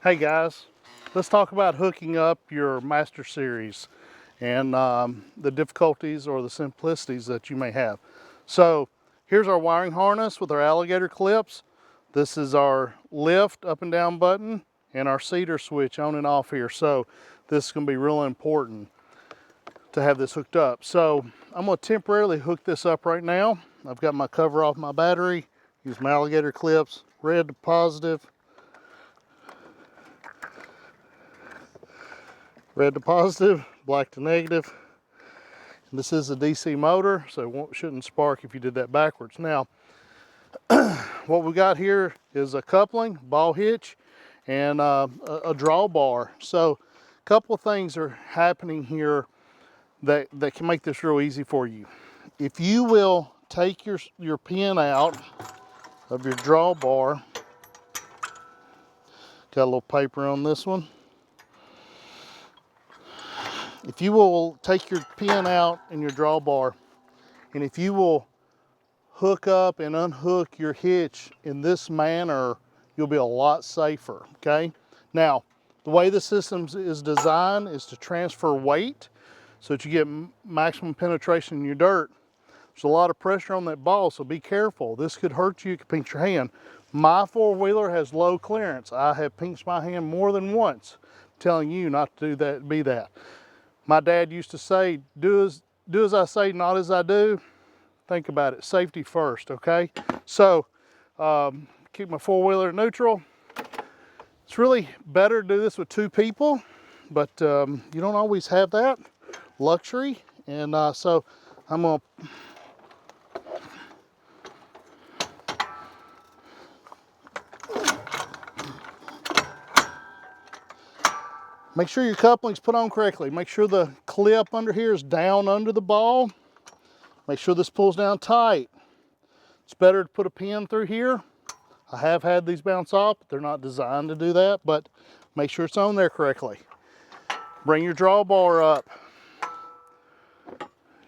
Hey guys, let's talk about hooking up your Master Series and the difficulties or the simplicities that you may have. So here's our wiring harness with our alligator clips. This is our lift up and down button and our cedar switch on and off here. So this is going to be real important to have this hooked up. So I'm going to temporarily hook this up right now. I've got my cover off my battery, use my alligator clips, red to positive, red to positive, black to negative. And this is a DC motor, so it shouldn't spark if you did that backwards. Now, what we got here is a coupling, ball hitch, and a drawbar. So a couple of things are happening here that can make this real easy for you. If you will take your pin out of your drawbar, got a little paper on this one. If you will take your pin out in your drawbar, and if you will hook up and unhook your hitch in this manner, you'll be a lot safer, okay? Now, the way the system is designed is to transfer weight so that you get maximum penetration in your dirt. There's a lot of pressure on that ball, so be careful. This could hurt you, it could pinch your hand. My four-wheeler has low clearance. I have pinched my hand more than once. I'm telling you not to do that, be that. My dad used to say, do as I say, not as I do. Think about it, safety first, okay? So, keep my four-wheeler neutral. It's really better to do this with two people, but you don't always have that luxury. And so I'm gonna make sure your coupling's put on correctly. Make sure the clip under here is down under the ball. Make sure this pulls down tight. It's better to put a pin through here. I have had these bounce off, but they're not designed to do that, but make sure it's on there correctly. Bring your drawbar up.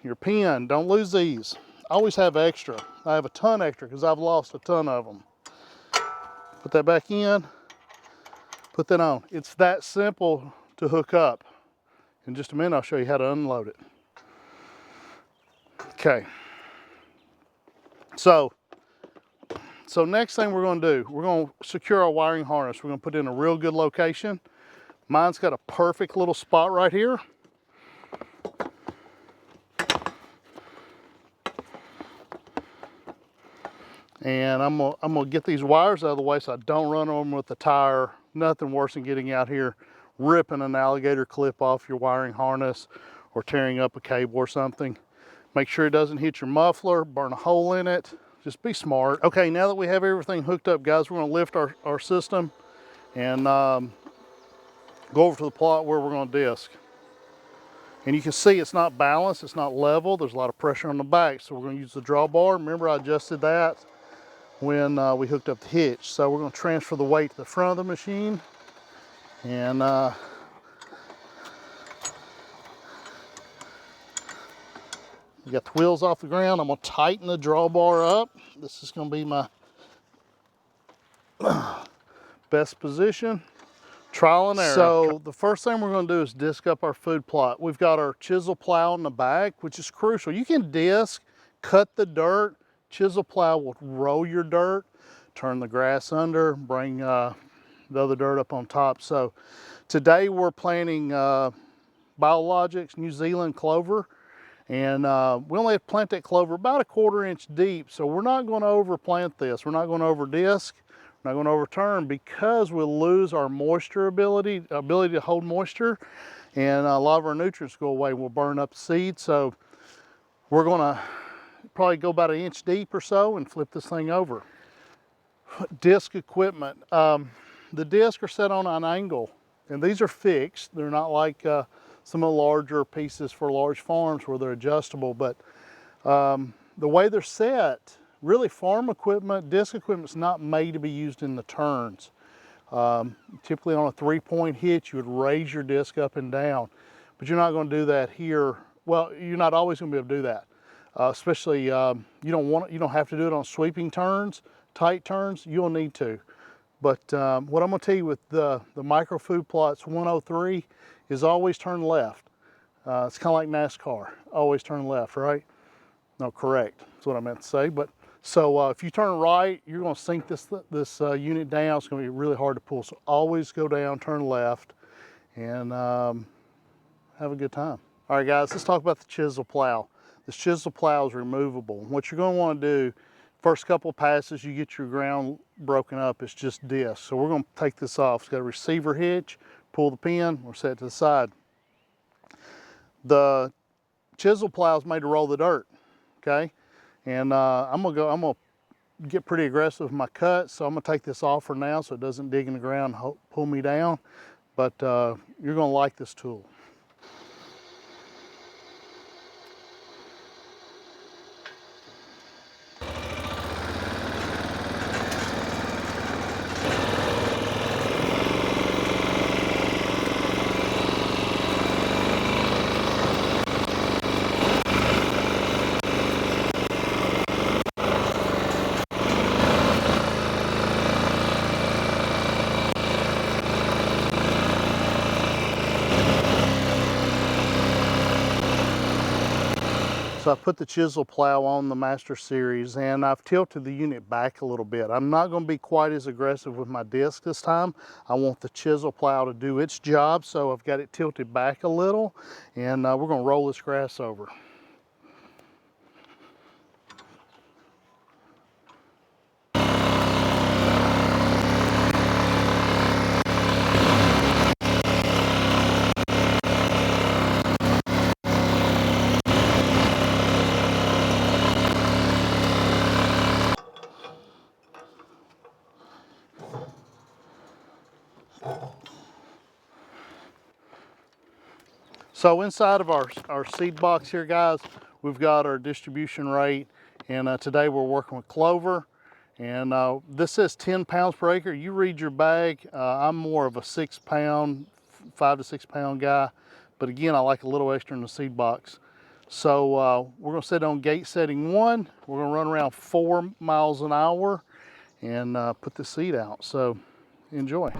Your pin, don't lose these. I always have extra. I have a ton extra because I've lost a ton of them. Put that back in. Put that on. It's that simple to hook up. In just a minute, I'll show you how to unload it. Okay. So next thing we're going to do, we're going to secure our wiring harness. We're going to put it in a real good location. Mine's got a perfect little spot right here. And I'm gonna get these wires out of the way so I don't run them with the tire. Nothing worse than getting out here, ripping an alligator clip off your wiring harness or tearing up a cable or something. Make sure it doesn't hit your muffler, burn a hole in it. Just be smart. Okay, now that we have everything hooked up, guys, we're gonna lift our system and go over to the plot where we're gonna disc. And you can see it's not balanced, it's not level. There's a lot of pressure on the back. So we're gonna use the drawbar. Remember, I adjusted that when we hooked up the hitch. So we're going to transfer the weight to the front of the machine and we got the wheels off the ground. I'm going to tighten the drawbar up. This is going to be my best position. Trial and error. So the first thing we're going to do is disc up our food plot. We've got our chisel plow in the back, which is crucial. You can disc, cut the dirt. Chisel plow will roll your dirt, turn the grass under, bring the other dirt up on top. So today we're planting Biologics New Zealand clover, and we only have to plant that clover about a 1/4 inch deep. So we're not going to overplant this. We're not going to over disc. We're not going to overturn because we'll lose our moisture ability to hold moisture, and a lot of our nutrients go away. We'll burn up the seed. So we're going to probably go about 1 inch deep or so and flip this thing over. Disc equipment. The discs are set on an angle, and these are fixed. They're not like some of the larger pieces for large farms where they're adjustable, but the way they're set, really farm equipment, disc equipment is not made to be used in the turns. Typically on a 3-point hitch, you would raise your disc up and down, but you're not going to do that here. Well, you're not always going to be able to do that. Especially you don't have to do it on sweeping turns, tight turns. You'll need to. But what I'm gonna tell you with the micro food plots 103 is always turn left. It's kind of like NASCAR, always turn left, right? No, correct, that's what I meant to say. But so if you turn right, you're gonna sink this unit down. It's gonna be really hard to pull. So always go down, turn left, and have a good time. All right, guys, let's talk about the chisel plow. This chisel plow is removable. What you're gonna wanna do, first couple of passes, you get your ground broken up, it's just disc. So we're gonna take this off. It's got a receiver hitch, pull the pin, we're set to the side. The chisel plow is made to roll the dirt, okay? And I'm gonna get pretty aggressive with my cut, so I'm gonna take this off for now so it doesn't dig in the ground and pull me down. But you're gonna like this tool. So I put the chisel plow on the Master Series and I've tilted the unit back a little bit. I'm not going to be quite as aggressive with my disc this time. I want the chisel plow to do its job, so I've got it tilted back a little, and we're going to roll this grass over. So inside of our seed box here, guys, we've got our distribution rate, and today we're working with clover, and this says 10 pounds per acre. You read your bag. I'm more of a 6 pound, 5 to 6 pound guy, but again, I like a little extra in the seed box. So we're gonna set on gate setting 1. We're gonna run around 4 miles an hour and put the seed out. So enjoy.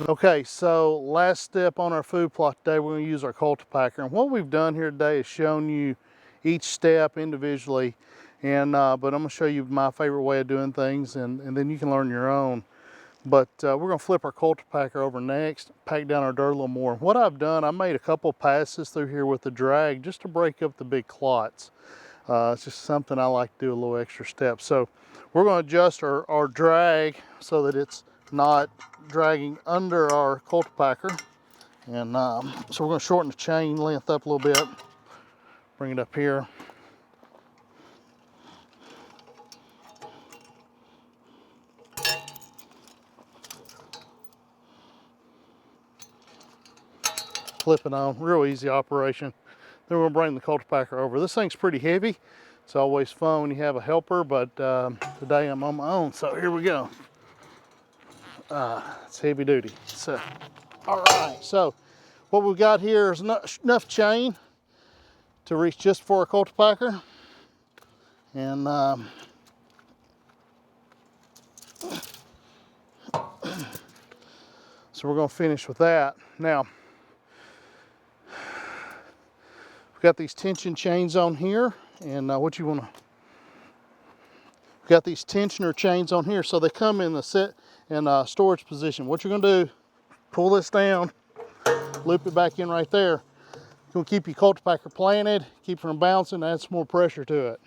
Okay, so last step on our food plot today, we're going to use our cultipacker. And what we've done here today is shown you each step individually, and but I'm going to show you my favorite way of doing things, and then you can learn your own. But we're going to flip our cultipacker over next, pack down our dirt a little more. What I've done, I made a couple passes through here with the drag just to break up the big clots. It's just something I like to do a little extra step. So we're going to adjust our drag so that it's not dragging under our cultipacker, and so we're going to shorten the chain length up a little bit, bring it up here. Flip it on, real easy operation. Then we're going to bring the cultipacker over. This thing's pretty heavy. It's always fun when you have a helper, but today I'm on my own, so here we go. It's heavy duty. So, all right, so what we've got here is enough chain to reach just for a cultipacker, and so we're going to finish with that. Now, we've got these tension chains on here, and what you want to, we've got these tensioner chains on here, so they come in the set and storage position. What you're going to do, pull this down, loop it back in right there. It's going to keep your cultipacker planted, keep it from bouncing, add some more pressure to it.